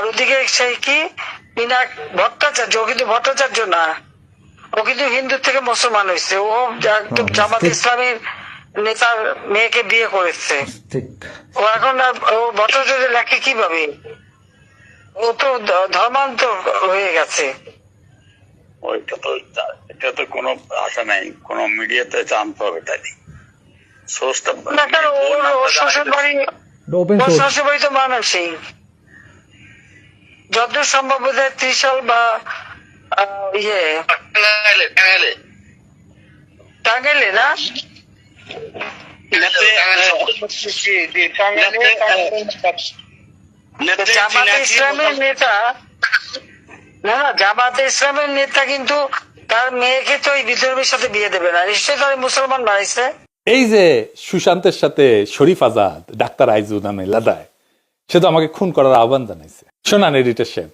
ওদিকে সেই কি মিনাক ভট্টাচার্য, ও কিন্তু ভট্টাচার্য না, ও কিন্তু হিন্দু থেকে মুসলমান হয়েছে। ও একদম জামাত ইসলামের নেতার মেয়েকে বিয়ে করেছে। ঠিক। ও এখন ও ভট্টাচার্য লেখে কিভাবে? ও তো ধর্মান্তর হয়ে গেছে। এটা তো কোনো আশা নাই, কোন মিডিয়াতে জানতে হবে তাই সোর্সটা। না কেন, ওর শ্বশুর বাড়ি, ওপেন ওর সোর্স। শ্বশুর বাড়ি তো মানসিং, যতদূর সম্ভব বোধহয় ত্রিশাল বা ইয়ে টাঙ্গাইলে না, জামাতে ইসলামের নেতা, না না জামাতে ইসলামের নেতা কিন্তু তার মেয়েকে তো এই বিধর্মীর সাথে বিয়ে দেবে না, নিশ্চয়ই তার মুসলমান বানাইছে। এই যে সুশান্তের সাথে শরীফ আজাদ ডাক্তার আইজু নামে লাদায়, সে তো আমাকে খুন করার আহ্বান জানাইছে। শোনান এডিটর সাহেব।